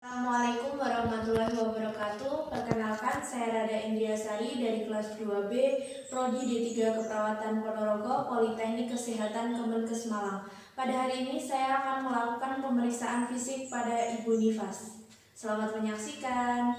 Assalamualaikum warahmatullahi wabarakatuh. Perkenalkan, saya Rada Indriasari dari kelas 2B, Prodi D3 Keperawatan Ponorogo, Politeknik Kesehatan Kemenkes Malang. Pada hari ini saya akan melakukan pemeriksaan fisik pada Ibu Nifas. Selamat menyaksikan.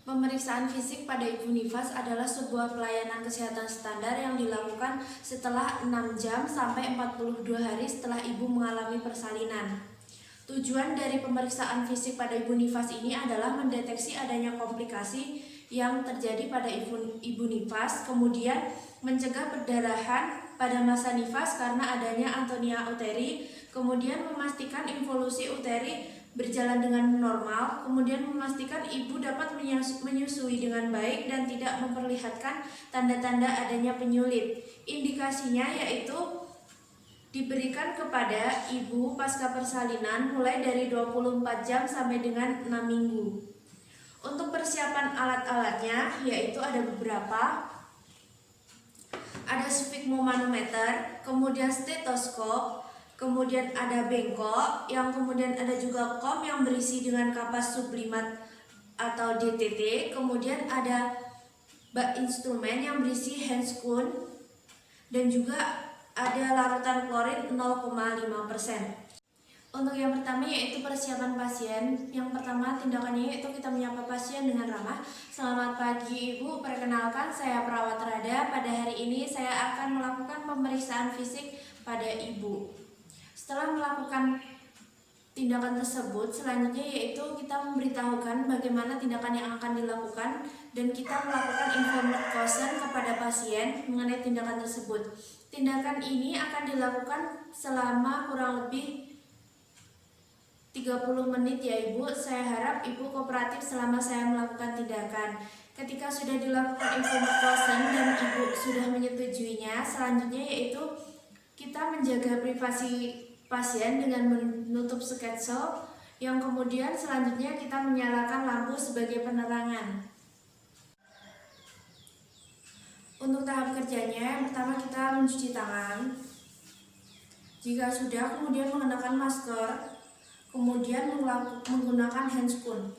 Pemeriksaan fisik pada Ibu Nifas adalah sebuah pelayanan kesehatan standar yang dilakukan setelah 6 jam sampai 42 hari setelah ibu mengalami persalinan. Tujuan dari pemeriksaan fisik pada Ibu Nifas ini adalah mendeteksi adanya komplikasi yang terjadi pada Ibu Nifas, kemudian mencegah perdarahan pada masa nifas karena adanya atonia uteri, kemudian memastikan involusi uteri berjalan dengan normal, kemudian memastikan ibu dapat menyusui dengan baik dan tidak memperlihatkan tanda-tanda adanya penyulit. Indikasinya yaitu diberikan kepada ibu pasca persalinan mulai dari 24 jam sampai dengan 6 minggu. Untuk persiapan alat-alatnya yaitu ada beberapa. Ada sfigmomanometer, kemudian stetoskop, kemudian ada bengkok, yang kemudian ada juga kom yang berisi dengan kapas sublimat atau DTT, kemudian ada bak instrumen yang berisi handscoon, dan juga ada larutan klorin 0,5%. Untuk yang pertama yaitu persiapan pasien. Yang pertama tindakannya yaitu kita menyapa pasien dengan ramah. Selamat pagi Ibu, perkenalkan saya perawat Rada. Pada hari ini saya akan melakukan pemeriksaan fisik pada Ibu. Setelah melakukan tindakan tersebut, selanjutnya yaitu kita memberitahukan bagaimana tindakan yang akan dilakukan dan kita melakukan informasi kepada pasien mengenai tindakan tersebut. Tindakan ini akan dilakukan selama kurang lebih 30 menit ya Ibu. Saya harap Ibu kooperatif selama saya melakukan tindakan. Ketika sudah dilakukan informasi dan Ibu sudah menyetujuinya, selanjutnya yaitu kita menjaga privasi pasien dengan menutup sketsel, yang kemudian selanjutnya kita menyalakan lampu sebagai penerangan. Untuk tahap kerjanya, yang pertama kita mencuci tangan. Jika sudah, kemudian mengenakan masker, kemudian menggunakan handscoon.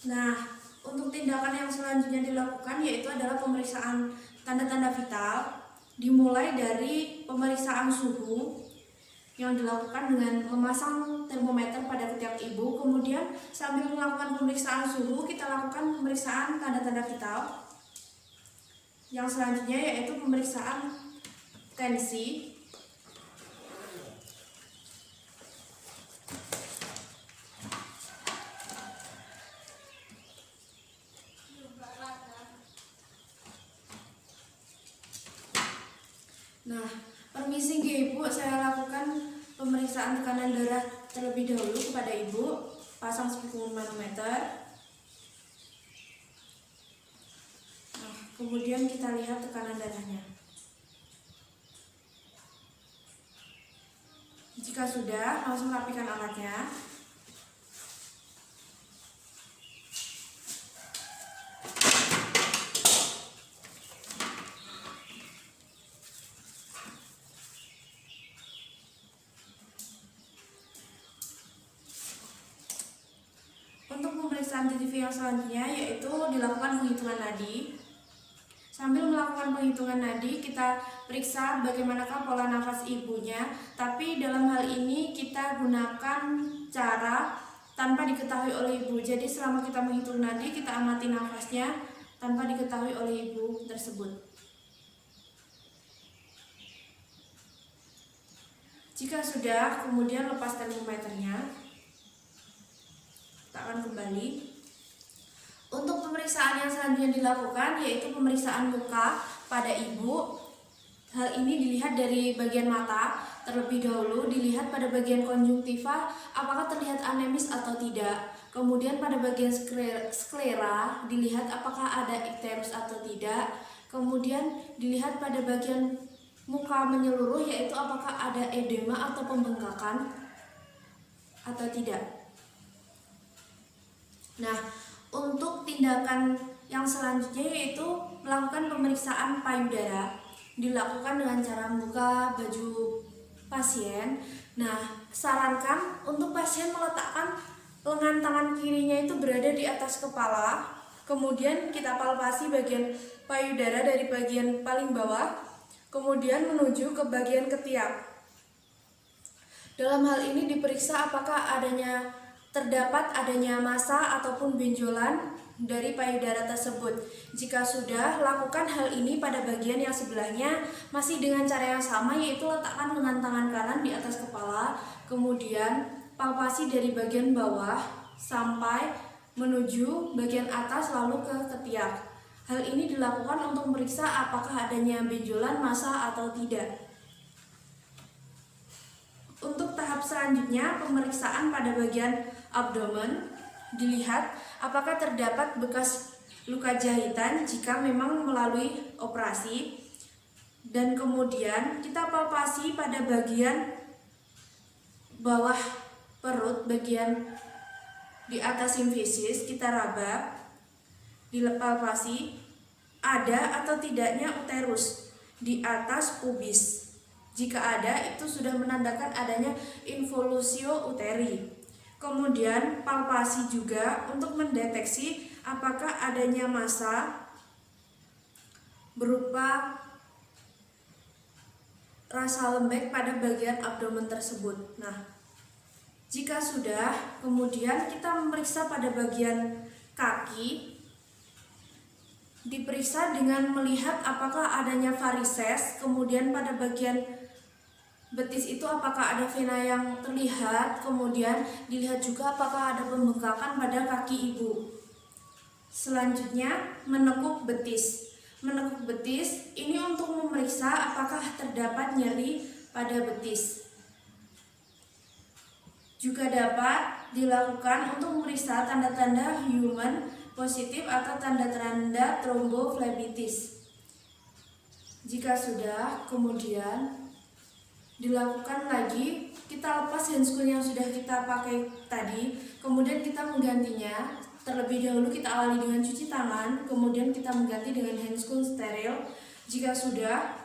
Nah, untuk tindakan yang selanjutnya dilakukan yaitu adalah pemeriksaan tanda-tanda vital, dimulai dari pemeriksaan suhu yang dilakukan dengan memasang termometer pada ketiak ibu. Kemudian sambil melakukan pemeriksaan suhu, kita lakukan pemeriksaan tanda-tanda vital. Yang selanjutnya yaitu pemeriksaan tensi. Nah, permisi Ibu, saya lakukan pemeriksaan tekanan darah terlebih dahulu kepada Ibu. Pasang sfigmomanometer. Nah, kemudian kita lihat tekanan darahnya. Jika sudah, langsung rapikan alatnya. Untuk pemeriksaan TTV yang selanjutnya yaitu dilakukan penghitungan nadi. Sambil melakukan penghitungan nadi, kita periksa bagaimanakah pola nafas ibunya. Tapi dalam hal ini kita gunakan cara tanpa diketahui oleh ibu. Jadi selama kita menghitung nadi, kita amati nafasnya tanpa diketahui oleh ibu tersebut. Jika sudah, kemudian lepas termometernya. Kita akan kembali. Untuk pemeriksaan yang selanjutnya dilakukan yaitu pemeriksaan muka pada ibu. Hal ini dilihat dari bagian mata. Terlebih dahulu dilihat pada bagian konjungtiva apakah terlihat anemis atau tidak. Kemudian pada bagian sklera dilihat apakah ada ikterus atau tidak. Kemudian dilihat pada bagian muka menyeluruh yaitu apakah ada edema atau pembengkakan atau tidak. Nah, untuk tindakan yang selanjutnya yaitu melakukan pemeriksaan payudara. Dilakukan dengan cara membuka baju pasien. Nah, sarankan untuk pasien meletakkan lengan tangan kirinya itu berada di atas kepala. Kemudian kita palpasi bagian payudara dari bagian paling bawah, kemudian menuju ke bagian ketiak. Dalam hal ini diperiksa apakah terdapat adanya massa ataupun benjolan dari payudara tersebut. Jika sudah, lakukan hal ini pada bagian yang sebelahnya masih dengan cara yang sama, yaitu letakkan lengan tangan kanan di atas kepala, kemudian palpasi dari bagian bawah sampai menuju bagian atas lalu ke ketiak. Hal ini dilakukan untuk memeriksa apakah adanya benjolan, massa atau tidak. Untuk tahap selanjutnya, pemeriksaan pada bagian abdomen. Dilihat apakah terdapat bekas luka jahitan jika memang melalui operasi. Dan kemudian kita palpasi pada bagian bawah perut, bagian di atas simfisis, kita raba, dipalpasi ada atau tidaknya uterus di atas pubis. Jika ada, itu sudah menandakan adanya involusio uteri. Kemudian palpasi juga untuk mendeteksi apakah adanya massa berupa rasa lembek pada bagian abdomen tersebut. Nah, jika sudah, kemudian kita memeriksa pada bagian kaki. Diperiksa dengan melihat apakah adanya varises, kemudian pada bagian betis itu apakah ada vena yang terlihat, kemudian dilihat juga apakah ada pembengkakan pada kaki ibu. Selanjutnya, menekuk betis. Menekuk betis ini untuk memeriksa apakah terdapat nyeri pada betis. Juga dapat dilakukan untuk memeriksa tanda-tanda human positif atau tanda-tanda tromboflebitis. Jika sudah, kemudian dilakukan lagi, kita lepas handscoon yang sudah kita pakai tadi, kemudian kita menggantinya. Terlebih dahulu kita awali dengan cuci tangan, kemudian kita mengganti dengan handscoon steril. Jika sudah,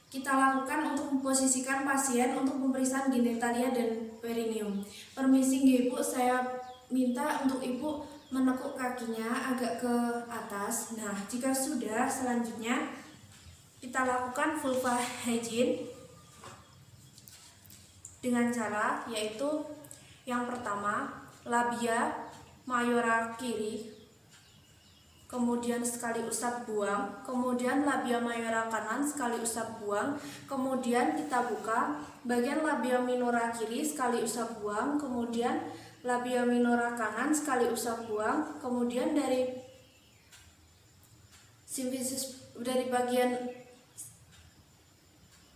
kita lakukan untuk memposisikan pasien untuk pemeriksaan genitalia dan perineum. Permisi Ibu, saya minta untuk Ibu menekuk kakinya agak ke atas. Nah, jika sudah, selanjutnya kita lakukan vulva hygiene dengan cara yaitu yang pertama labia mayora kiri, kemudian sekali usap buang, kemudian labia mayora kanan sekali usap buang, kemudian kita buka bagian labia minora kiri sekali usap buang, kemudian labia minora kanan sekali usap buang, kemudian dari simfisis dari bagian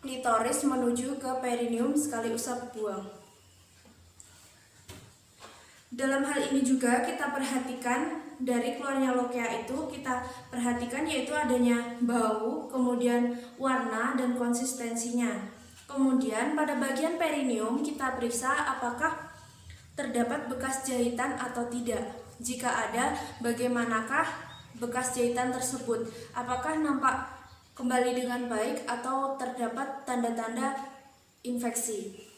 klitoris menuju ke perineum sekali usap buang. Dalam hal ini juga kita perhatikan dari keluarnya lokea itu kita perhatikan yaitu adanya bau, kemudian warna dan konsistensinya. Kemudian pada bagian perineum kita periksa apakah terdapat bekas jahitan atau tidak. Jika ada, bagaimanakah bekas jahitan tersebut? Apakah nampak kembali dengan baik atau terdapat tanda-tanda infeksi?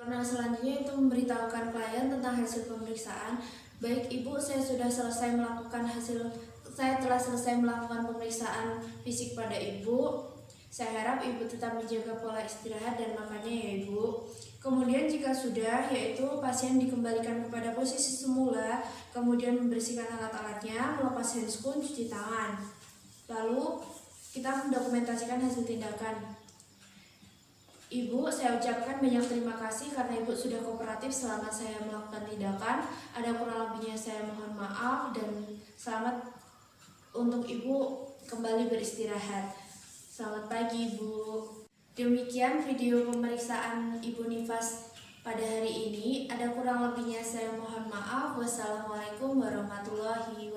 Nah, selanjutnya itu memberitahukan klien tentang hasil pemeriksaan. Baik Ibu, saya telah selesai melakukan pemeriksaan fisik pada Ibu. Saya harap Ibu tetap menjaga pola istirahat dan makannya ya Ibu. Kemudian jika sudah, yaitu pasien dikembalikan kepada posisi semula, kemudian membersihkan alat-alatnya, melepas handscoon, cuci tangan. Lalu kita mendokumentasikan hasil tindakan. Ibu, saya ucapkan banyak terima kasih karena Ibu sudah kooperatif selama saya melakukan tindakan. Ada kurang lebihnya saya mohon maaf dan selamat untuk Ibu kembali beristirahat. Selamat pagi, Bu. Demikian video pemeriksaan Ibu Nifas pada hari ini. Ada kurang lebihnya saya mohon maaf. Wassalamualaikum warahmatullahi wabarakatuh.